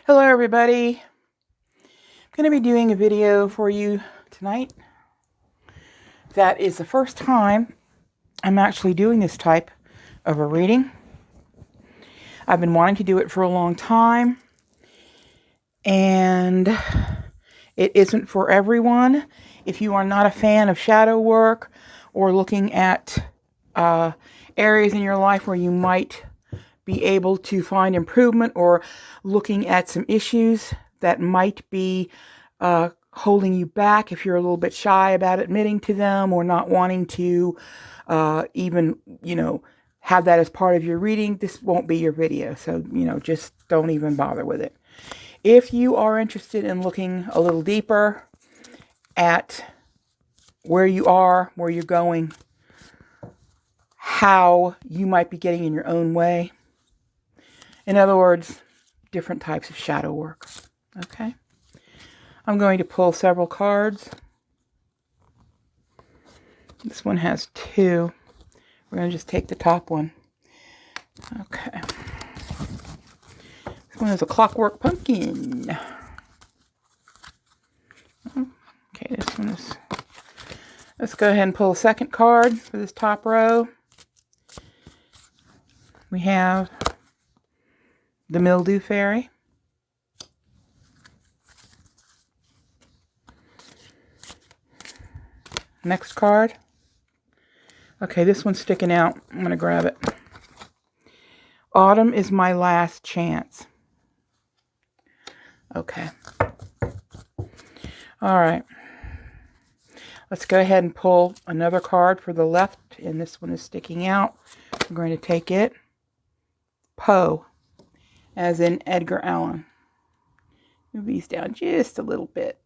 Hello everybody. I'm going to be doing a video for you tonight. That is the first time I'm actually doing this type of a reading. I've been wanting to do it for a long time, and it isn't for everyone. If you are not a fan of shadow work or looking at areas in your life where you might be able to find improvement, or looking at some issues that might be holding you back, if you're a little bit shy about admitting to them or not wanting to even, have that as part of your reading, this won't be your video. So, just don't even bother with it. If you are interested in looking a little deeper at where you are, where you're going, how you might be getting in your own way, in other words, different types of shadow work. Okay? I'm going to pull several cards. This one has two. We're going to just take the top one. Okay. This one is a clockwork pumpkin. Okay, this one is... Let's go ahead and pull a second card for this top row. We have the Mildew Fairy. Next card. Okay, this one's sticking out. I'm going to grab it. Autumn is my last chance. Okay. All right. Let's go ahead and pull another card for the left, and this one is sticking out. I'm going to take it. Poe, as in Edgar Allan. Move these down just a little bit.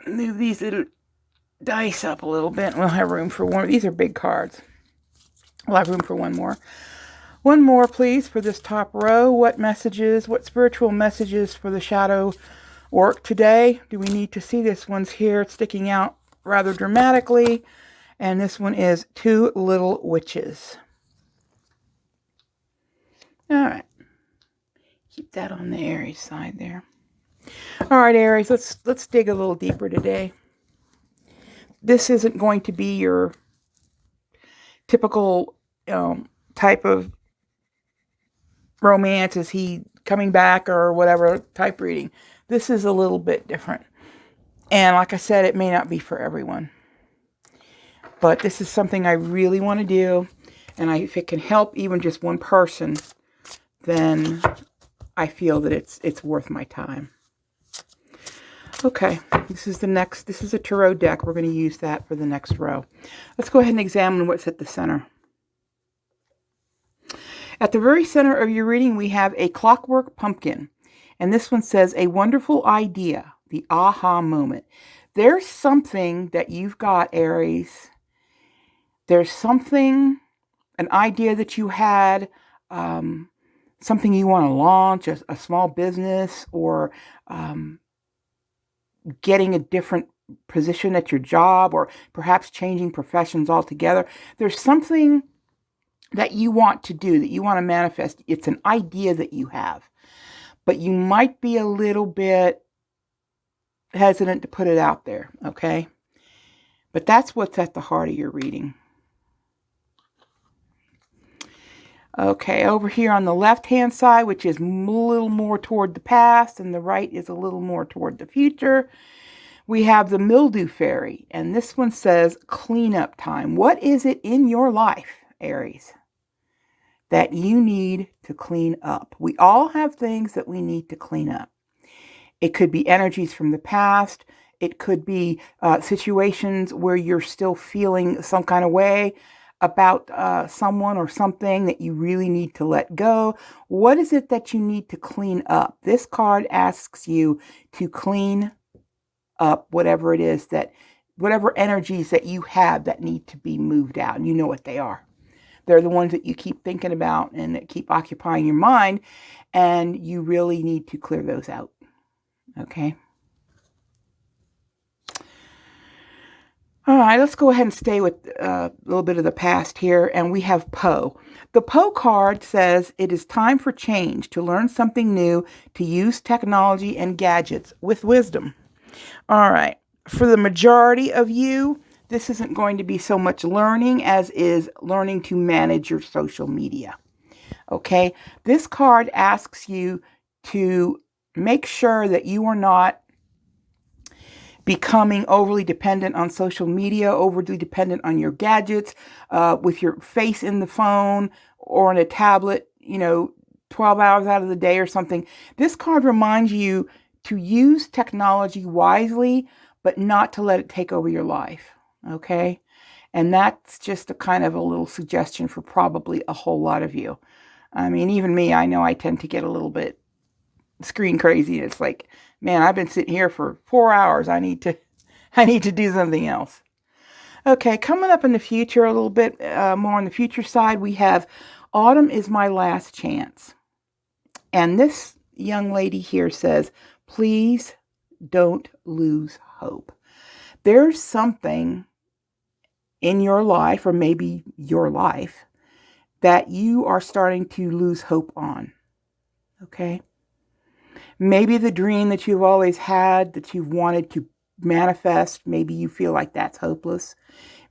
Move these little dice up a little bit. We'll have room for one. These are big cards. We'll have room for one more. One more, please, for this top row. What messages, what spiritual messages for the shadow work today do we need to see? This one's here. It's sticking out rather dramatically. And this one is Two Little Witches. All right. Keep that on the Aries side there. All right, Aries, let's dig a little deeper today. This isn't going to be your typical type of romance, is he coming back or whatever type reading. This is a little bit different. And like I said, it may not be for everyone. But this is something I really want to do. And if it can help even just one person, then I feel that it's worth my time. Okay, this is a tarot deck. We're going to use that for the next row. Let's go ahead and examine what's at the center. At the very center of your reading, we have a clockwork pumpkin. And this one says, a wonderful idea, the aha moment. There's something that you've got, Aries. There's something, an idea that you had, something you want to launch, a small business, or getting a different position at your job, or perhaps changing professions altogether. There's something that you want to do, that you want to manifest. It's an idea that you have, but you might be a little bit hesitant to put it out there, okay? But that's what's at the heart of your reading. Okay, over here on the left-hand side, which is a little more toward the past, and the right is a little more toward the future, we have the Mildew Fairy, and this one says cleanup time. What is it in your life, Aries, that you need to clean up? We all have things that we need to clean up. It could be energies from the past. It could be situations where you're still feeling some kind of way about someone or something that you really need to let go. What is it that you need to clean up? This card asks you to clean up whatever it is, whatever energies that you have that need to be moved out. And you know what they are. They're the ones that you keep thinking about and that keep occupying your mind, and you really need to clear those out. Okay? All right, let's go ahead and stay with a little bit of the past here. And we have Poe. The Poe card says it is time for change, to learn something new, to use technology and gadgets with wisdom. All right, for the majority of you, this isn't going to be so much learning as is learning to manage your social media. Okay, this card asks you to make sure that you are not becoming overly dependent on social media, overly dependent on your gadgets, with your face in the phone or on a tablet, 12 hours out of the day or something. This card reminds you to use technology wisely, but not to let it take over your life. Okay? And that's just a kind of a little suggestion for probably a whole lot of you. I mean, even me, I know I tend to get a little bit screen crazy. It's like, man, I've been sitting here for 4 hours. I need to do something else. Okay, coming up in the future, a little bit more on the future side, we have autumn is my last chance. And this young lady here says, please don't lose hope. There's something in your life, or maybe your life, that you are starting to lose hope on. Okay? Maybe the dream that you've always had, that you've wanted to manifest, maybe you feel like that's hopeless.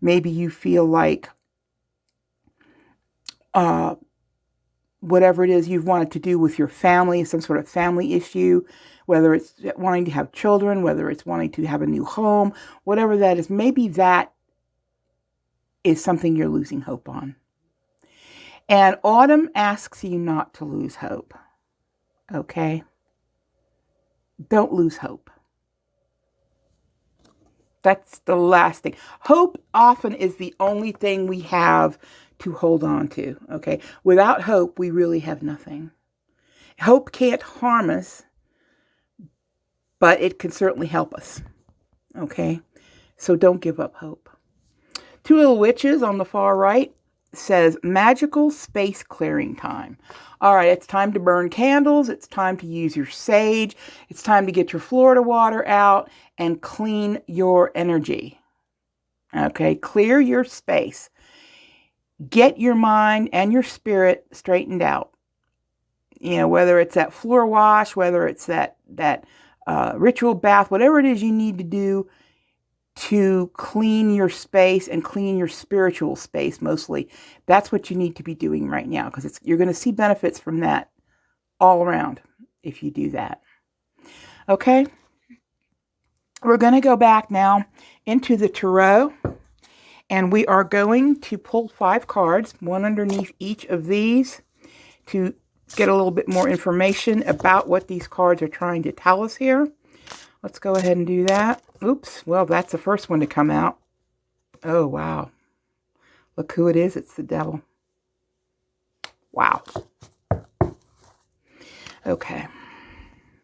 Maybe you feel like whatever it is you've wanted to do with your family, some sort of family issue, whether it's wanting to have children, whether it's wanting to have a new home, whatever that is, maybe that is something you're losing hope on. And autumn asks you not to lose hope. Okay? Don't lose hope. That's the last thing. Hope often is the only thing we have to hold on to. Okay? Without hope, we really have nothing. Hope can't harm us, but it can certainly help us. Okay? So don't give up hope. Two little witches on the far right says magical space clearing time. All right, it's time to burn candles. It's time to use your sage. It's time to get your Florida water out and clean your energy. Okay, clear your space. Get your mind and your spirit straightened out. Whether it's that floor wash, whether it's that ritual bath, whatever it is you need to do to clean your space and clean your spiritual space mostly. That's what you need to be doing right now, because you're going to see benefits from that all around if you do that. Okay? We're going to go back now into the tarot, and we are going to pull 5 cards, one underneath each of these, to get a little bit more information about what these cards are trying to tell us here. Let's go ahead and do that. Oops. Well, that's the first one to come out. Oh, wow. Look who it is. It's the devil. Wow. Okay.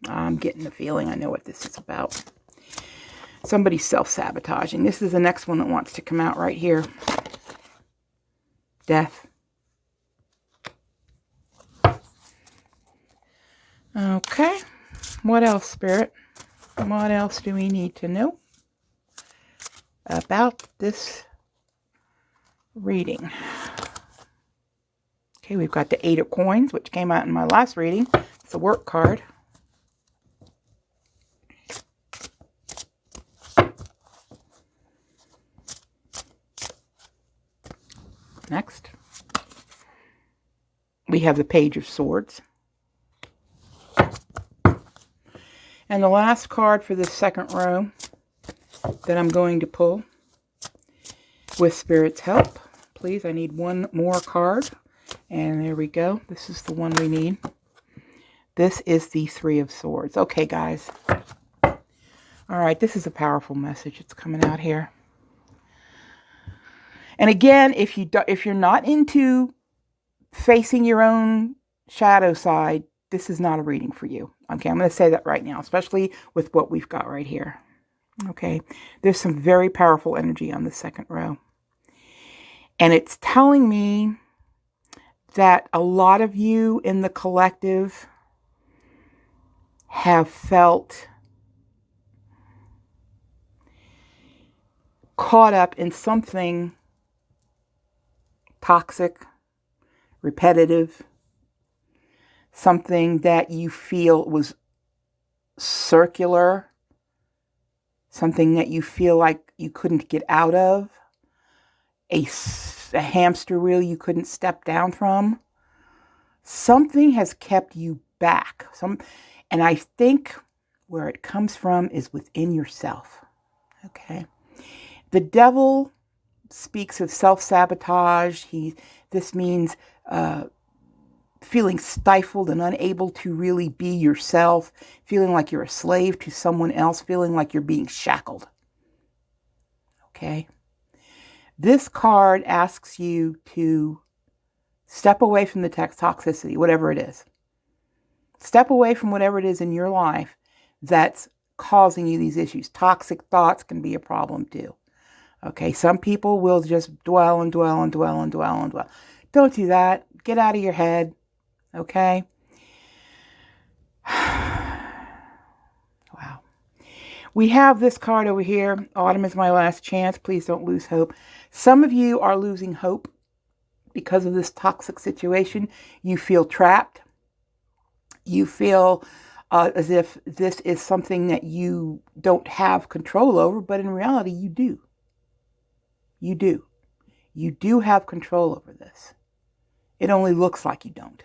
I'm getting the feeling I know what this is about. Somebody's self-sabotaging. This is the next one that wants to come out right here. Death. Okay. What else, Spirit? What else do we need to know about this reading? Okay, we've got the 8 of Coins, which came out in my last reading. It's a work card. Next, we have the Page of Swords. And the last card for this second row that I'm going to pull, with Spirit's help, please, I need one more card. And there we go. This is the one we need. This is the 3 of Swords. Okay, guys. All right, this is a powerful message. It's coming out here. And again, if you're not into facing your own shadow side, this is not a reading for you. Okay, I'm going to say that right now, especially with what we've got right here. Okay, there's some very powerful energy on the second row. And it's telling me that a lot of you in the collective have felt caught up in something toxic, repetitive, something that you feel was circular, something that you feel like you couldn't get out of, a hamster wheel you couldn't step down from. Something has kept you back. And I think where it comes from is within yourself. Okay. The devil speaks of self-sabotage. This means feeling stifled and unable to really be yourself, feeling like you're a slave to someone else, feeling like you're being shackled. Okay? This card asks you to step away from the toxicity, whatever it is. Step away from whatever it is in your life that's causing you these issues. Toxic thoughts can be a problem too. Okay, some people will just dwell and dwell and dwell and dwell and dwell. Don't do that. Get out of your head. Okay? Wow. We have this card over here. Autumn is my last chance. Please don't lose hope. Some of you are losing hope because of this toxic situation. You feel trapped. You feel as if this is something that you don't have control over, but in reality, you do. You do. You do have control over this. It only looks like you don't.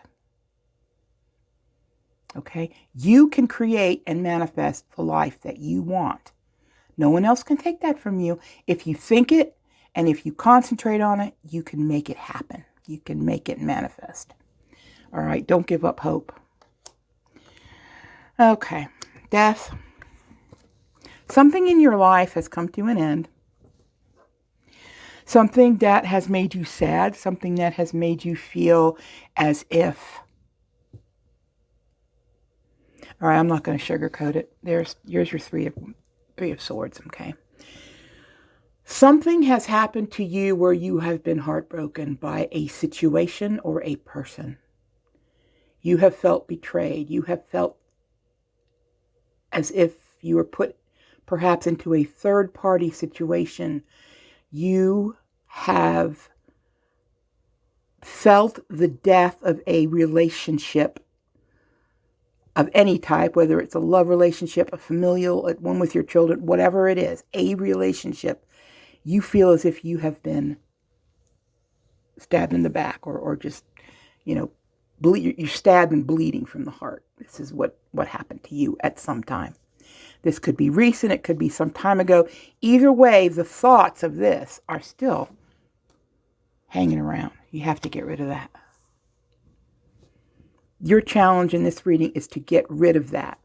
Okay? You can create and manifest the life that you want. No one else can take that from you. If you think it and if you concentrate on it, you can make it happen. You can make it manifest. All right? Don't give up hope. Okay. Death. Something in your life has come to an end. Something that has made you sad. Something that has made you feel as if... All right, I'm not going to sugarcoat it. Here's your three of swords, okay? Something has happened to you where you have been heartbroken by a situation or a person. You have felt betrayed. You have felt as if you were put perhaps into a third-party situation. You have felt the death of a relationship of any type, whether it's a love relationship, a familial, one with your children, whatever it is, a relationship. You feel as if you have been stabbed in the back or just, you're stabbed and bleeding from the heart. This is what happened to you at some time. This could be recent. It could be some time ago. Either way, the thoughts of this are still hanging around. You have to get rid of that. Your challenge in this reading is to get rid of that.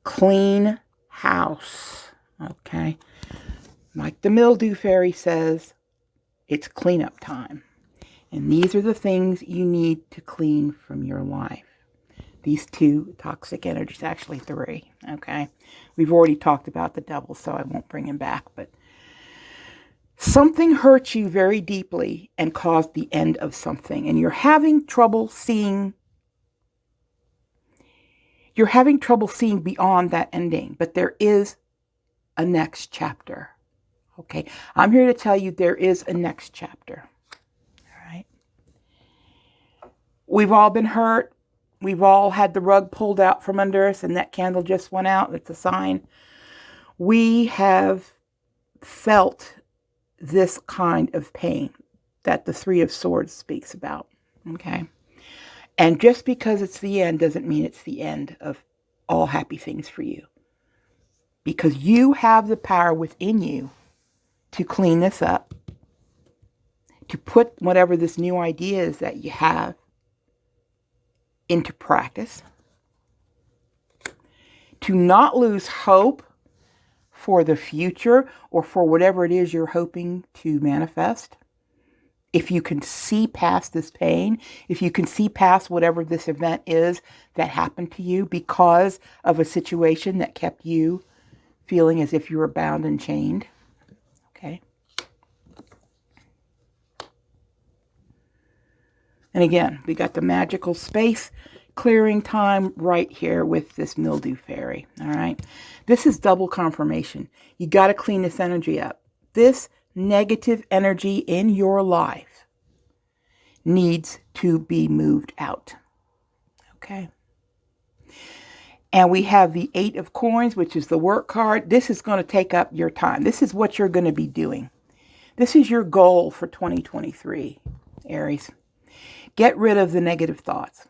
Clean house. Okay? Like the mildew fairy says, it's cleanup time. And these are the things you need to clean from your life. These two toxic energies, actually three, okay? We've already talked about the devil, so I won't bring him back, but something hurt you very deeply and caused the end of something, and you're having trouble seeing beyond that ending, but there is a next chapter, okay? I'm here to tell you there is a next chapter, all right? We've all been hurt. We've all had the rug pulled out from under us, and that candle just went out. It's a sign. We have felt this kind of pain that the Three of Swords speaks about, okay? And just because it's the end doesn't mean it's the end of all happy things for you. Because you have the power within you to clean this up, to put whatever this new idea is that you have into practice, to not lose hope for the future or for whatever it is you're hoping to manifest. If you can see past this pain, if you can see past whatever this event is that happened to you because of a situation that kept you feeling as if you were bound and chained, okay? And again, we got the magical space clearing time right here with this mildew fairy, all right? This is double confirmation. You got to clean this energy up. This negative energy in your life needs to be moved out. Okay. And we have the 8 of coins, which is the work card. This is going to take up your time. This is what you're going to be doing. This is your goal for 2023, Aries. Get rid of the negative thoughts.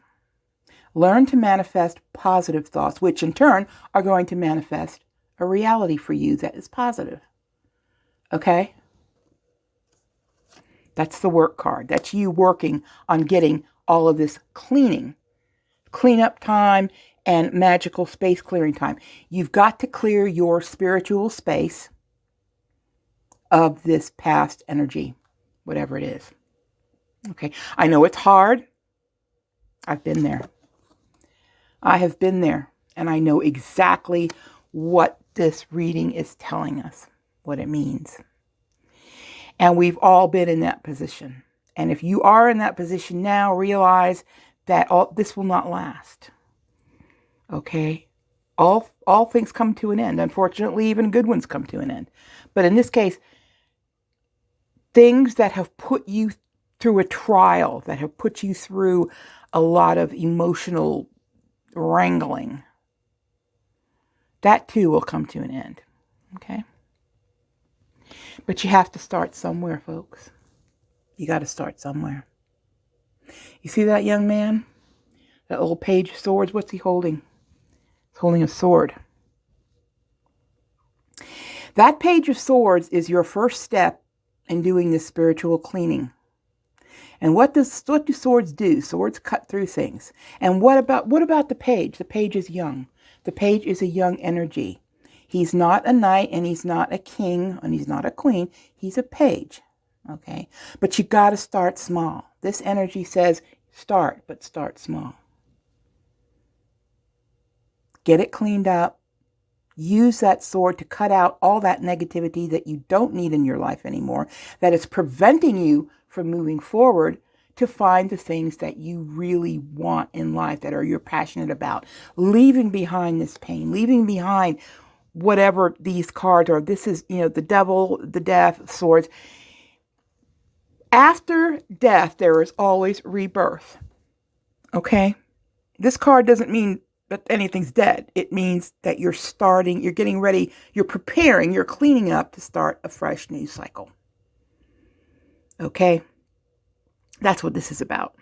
Learn to manifest positive thoughts, which in turn are going to manifest a reality for you that is positive. Okay? That's the work card. That's you working on getting all of this cleanup time, and magical space clearing time. You've got to clear your spiritual space of this past energy, whatever it is. Okay, I know it's hard. I've been there. I have been there, and I know exactly what this reading is telling us, what it means. And we've all been in that position. And if you are in that position now, realize that this will not last. Okay? All things come to an end. Unfortunately, even good ones come to an end. But in this case, things that have put you through a trial, that have put you through a lot of emotional wrangling, that too will come to an end. Okay? But you have to start somewhere, folks. You got to start somewhere. You see that young man? That old page of swords? What's he holding? He's holding a sword. That page of swords is your first step in doing this spiritual cleaning. And what do swords do? Swords cut through things. And what about the page? The page is young. The page is a young energy. He's not a knight, and he's not a king, and he's not a queen. He's a page. Okay? But you got to start small. This energy says start, but start small. Get it cleaned up. Use that sword to cut out all that negativity that you don't need in your life anymore, that is preventing you from moving forward to find the things that you really want in life, that are you're passionate about. Leaving behind this pain, leaving behind whatever these cards are. This is, the devil, the death, swords. After death, there is always rebirth. Okay? This card doesn't mean that anything's dead. It means that you're getting ready, you're preparing, you're cleaning up to start a fresh new cycle. Okay? That's what this is about.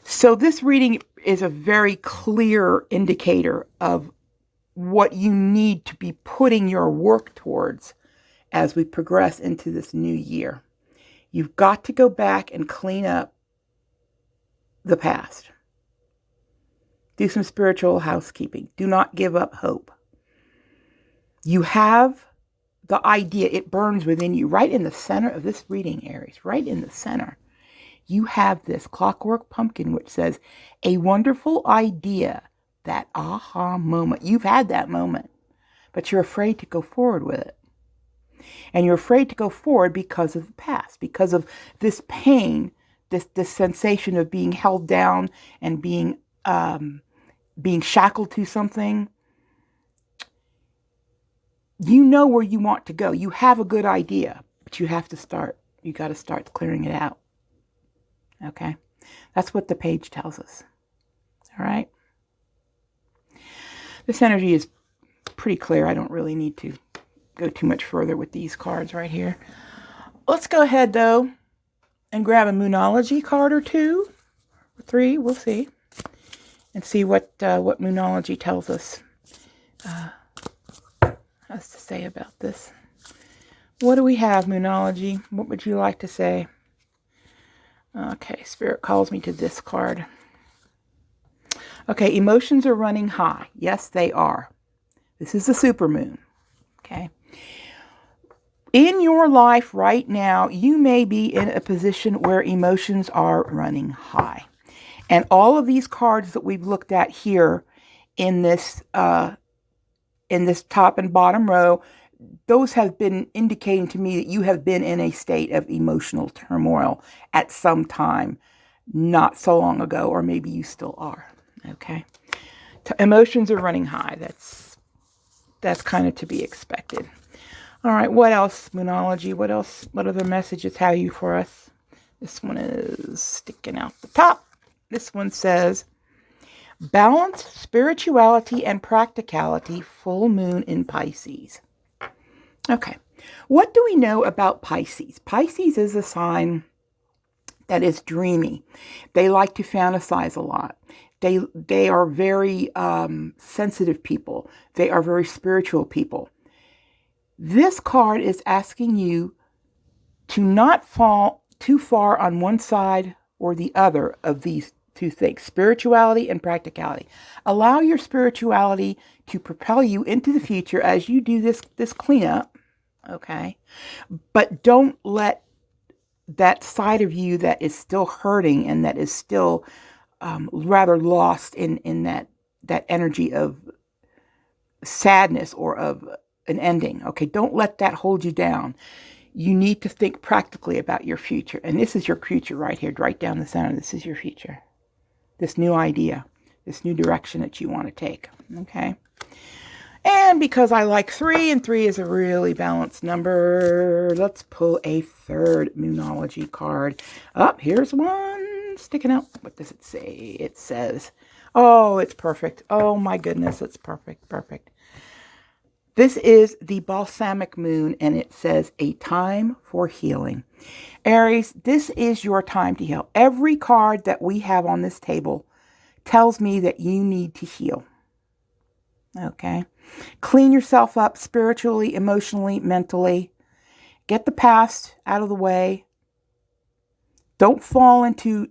So this reading is a very clear indicator of what you need to be putting your work towards as we progress into this new year. You've got to go back and clean up the past. Do some spiritual housekeeping. Do not give up hope. You have the idea. It burns within you. Right in the center of this reading, Aries. Right in the center. You have this clockwork pumpkin which says, a wonderful idea. That aha moment. You've had that moment. But you're afraid to go forward with it. And you're afraid to go forward because of the past. Because of this pain. This sensation of being held down and being shackled to something. You know where you want to go. You have a good idea, but you have to start. You got to start clearing it out. Okay? That's what the page tells us. All right? This energy is pretty clear. I don't really need to go too much further with these cards right here. Let's go ahead, though, and grab a Moonology card or 2, or 3, we'll see. And see what Moonology tells us has to say about this. What do we have, Moonology? What would you like to say? Okay, Spirit calls me to this card. Okay, emotions are running high. Yes, they are. This is the supermoon. Okay. In your life right now, you may be in a position where emotions are running high. And all of these cards that we've looked at here in this top and bottom row, those have been indicating to me that you have been in a state of emotional turmoil at some time, not so long ago, or maybe you still are. Okay, emotions are running high. That's kind of to be expected. All right, what else, Moonology? What else? What other messages have you for us? This one is sticking out the top. This one says, balance, spirituality, and practicality, full moon in Pisces. Okay, what do we know about Pisces? Pisces is a sign that is dreamy. They like to fantasize a lot. They are very sensitive people. They are very spiritual people. This card is asking you to not fall too far on one side or the other of these two things, spirituality and practicality. Allow your spirituality to propel you into the future as you do this cleanup, okay? But don't let that side of you that is still hurting and that is still rather lost in that energy of sadness or of an ending, okay? Don't let that hold you down. You need to think practically about your future. And this is your future right here, right down the center. This is your future. This new idea, this new direction that you want to take, okay? And because I like 3, and 3 is a really balanced number, let's pull a third Moonology card. Oh, here's one sticking out. What does it say? It says, oh, it's perfect. Oh my goodness, it's perfect, perfect. This is the balsamic moon, and it says, a time for healing. Aries, this is your time to heal. Every card that we have on this table tells me that you need to heal. Okay? Clean yourself up spiritually, emotionally, mentally. Get the past out of the way. Don't fall into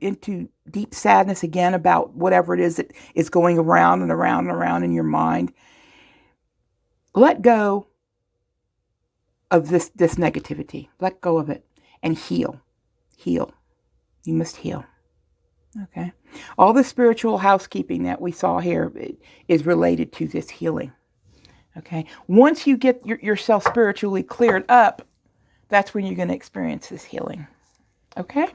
deep sadness again about whatever it is that is going around and around and around in your mind. Let go of this negativity. Let go of it and heal. Heal. You must heal. Okay? All the spiritual housekeeping that we saw here is related to this healing. Okay? Once you get yourself spiritually cleared up, that's when you're going to experience this healing. Okay?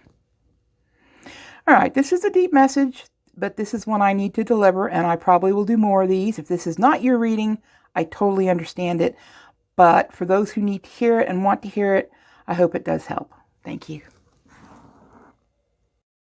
All right, this is a deep message, but this is one I need to deliver, and I probably will do more of these. If this is not your reading, I totally understand it. But for those who need to hear it and want to hear it, I hope it does help. Thank you.